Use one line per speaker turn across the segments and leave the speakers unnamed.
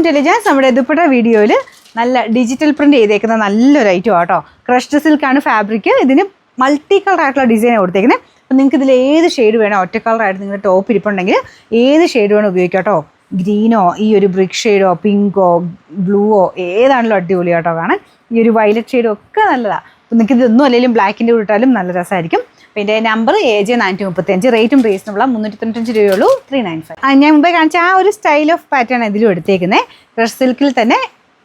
Intelligence നമ്മുടെ ദുപ്പട്ട വീഡിയോയിൽ നല്ല ഡിജിറ്റൽ പ്രിന്റ് ചെയ്തേക്കുന്ന നല്ലൊരു ഐറ്റം ആട്ടോ. ക്രഷ്ഡ് സിൽക്കാണ് ഫാബ്രിക്. ഇതിന് മൾട്ടി കളർ ആയിട്ടുള്ള ഡിസൈൻ കൊടുത്തേക്കുന്നത്. അപ്പം നിങ്ങൾക്ക് ഇതിൽ ഏത് ഷെയ്ഡ് വേണോ, ഒറ്റ കളറായിട്ട് നിങ്ങളുടെ ടോപ്പ് ഇരിപ്പുണ്ടെങ്കിൽ ഏത് ഷെയ്ഡ് വേണോ ഉപയോഗിക്കാം കേട്ടോ. ഗ്രീനോ, ഈ ഒരു ബ്രിക്ക് ഷെയ്ഡോ, പിങ്കോ, ബ്ലൂവോ ഏതാണല്ലോ അടിപൊളി കേട്ടോ കാണാൻ. ഈ ഒരു വയലറ്റ് ഷെയ്ഡോ ഒക്കെ നല്ലതാണ്. അപ്പം നിങ്ങൾക്ക് ഇതൊന്നും അല്ലെങ്കിലും ബ്ലാക്കിൻ്റെ ഇട്ടാലും നല്ല രസമായിരിക്കും. അപ്പോൾ എൻ്റെ നമ്പർ AJ435, റേറ്റും റീസണബിളാണ്. 395 രൂപയുള്ളൂ, 395. ഞാൻ മുമ്പേ കാണിച്ച ആ ഒരു സ്റ്റൈൽ ഓഫ് പാറ്റേൺ ഇതിലും എടുത്തേക്കുന്നത്. ക്രഷ് സിൽക്കിൽ തന്നെ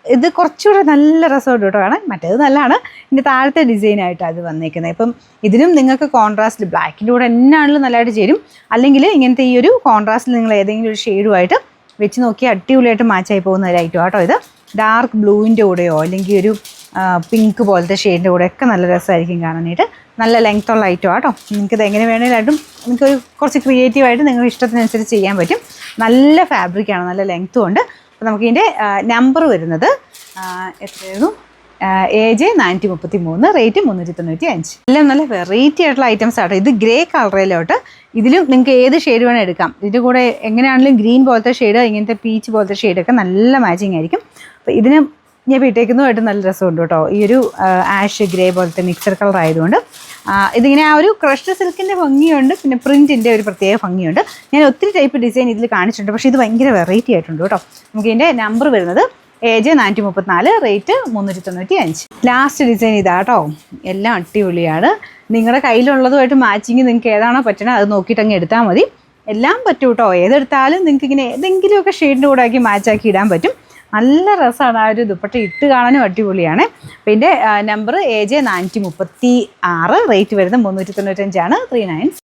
ഇത് കുറച്ചുകൂടെ നല്ല രസമുണ്ട് കേട്ടോ കാണാൻ. മറ്റേത് നല്ലതാണ്. ഇതിൻ്റെ താഴത്തെ ഡിസൈനായിട്ട് അത് വന്നേക്കുന്നത്. ഇപ്പം ഇതിനും നിങ്ങൾക്ക് കോൺട്രാസ്റ്റിൽ ബ്ലാക്കിൻ്റെ കൂടെ എന്നാണെങ്കിലും നല്ലതായിട്ട് ചേരും. അല്ലെങ്കിൽ ഇങ്ങനത്തെ ഈ ഒരു കോൺട്രാസ്റ്റിൽ നിങ്ങൾ ഏതെങ്കിലും ഒരു ഷെയ്ഡുമായിട്ട് വെച്ച് നോക്കി അടിപൊളിയായിട്ട് മാച്ചായി പോകുന്ന ഒരു ഐറ്റം കേട്ടോ. ഇത് ഡാർക്ക് ബ്ലൂവിൻ്റെ കൂടെയോ അല്ലെങ്കിൽ ഒരു പിങ്ക് പോലത്തെ ഷെയ്ഡിൻ്റെ കൂടെ ഒക്കെ നല്ല രസമായിരിക്കും കാണാനായിട്ട്. നല്ല ലെങ്ത് ഉള്ള ഐറ്റം കേട്ടോ. നിങ്ങൾക്കിത് എങ്ങനെ വേണമെങ്കിലും നിങ്ങൾക്ക് കുറച്ച് ക്രിയേറ്റീവായിട്ട് നിങ്ങളുടെ ഇഷ്ടത്തിനനുസരിച്ച് ചെയ്യാൻ പറ്റും. നല്ല ഫാബ്രിക്കാണ്, നല്ല ലെങ്ത്തും ഉണ്ട്. അപ്പോൾ നമുക്കിതിൻ്റെ നമ്പർ വരുന്നത് എത്രയായിരുന്നു? AJ433, rate 395. എല്ലാം നല്ല വെറൈറ്റി ആയിട്ടുള്ള ഐറ്റംസ് ആട്ടോ. ഇത് ഗ്രേ കളറിലോട്ട് ഇതിലും നിങ്ങൾക്ക് ഏത് ഷെയ്ഡ് വേണം എടുക്കാം. ഇതിൻ്റെ കൂടെ എങ്ങനെയാണെങ്കിലും ഗ്രീൻ പോലത്തെ ഷെയ്ഡ്, ഇങ്ങനത്തെ പീച്ച് പോലത്തെ ഷെയ്ഡൊക്കെ നല്ല മാച്ചിങ് ആയിരിക്കും. അപ്പോൾ ഇതിന് ഞാൻ ഇട്ടേക്കുന്നതുമായിട്ട് നല്ല രസമുണ്ട് കേട്ടോ. ഈ ഒരു ആഷ് ഗ്രേ പോലത്തെ മിക്സഡ് കളർ ആയതുകൊണ്ട് ഇതിങ്ങനെ ആ ഒരു ക്രഷ്ഡ് സിൽക്കിൻ്റെ ഭംഗിയുണ്ട്, പിന്നെ പ്രിൻറ്റിൻ്റെ ഒരു പ്രത്യേക ഭംഗിയുണ്ട്. ഞാൻ ഒത്തിരി ടൈപ്പ് ഡിസൈൻ ഇതിൽ കാണിച്ചിട്ടുണ്ട്, പക്ഷേ ഇത് ഭയങ്കര വെറൈറ്റി ആയിട്ടുണ്ട് കേട്ടോ. നമുക്ക് ഇതിൻ്റെ നമ്പർ വരുന്നത് AJ434, റേറ്റ് 395. ലാസ്റ്റ് ഡിസൈൻ ഇതാ കേട്ടോ. എല്ലാം അടിപൊളിയാണ്. നിങ്ങളുടെ കയ്യിലുള്ളതുമായിട്ട് മാച്ചിങ് നിങ്ങൾക്ക് ഏതാണോ പറ്റണത് അത് നോക്കിയിട്ട് അങ്ങ് എടുത്താൽ മതി. എല്ലാം പറ്റും കേട്ടോ. ഏതെടുത്താലും നിങ്ങൾക്ക് ഇങ്ങനെ ഏതെങ്കിലുമൊക്കെ ഷെയ്ഡിൻ്റെ കൂടെ ആക്കി മാച്ചാക്കി ഇടാൻ പറ്റും. നല്ല രസമാണ്. ആ ഒരു ദുപ്പട്ട ഇട്ട് കാണാനും അടിപൊളിയാണ്. പിന്നെ നമ്പർ AJ436, റേറ്റ് വരുന്നത് 395, 395.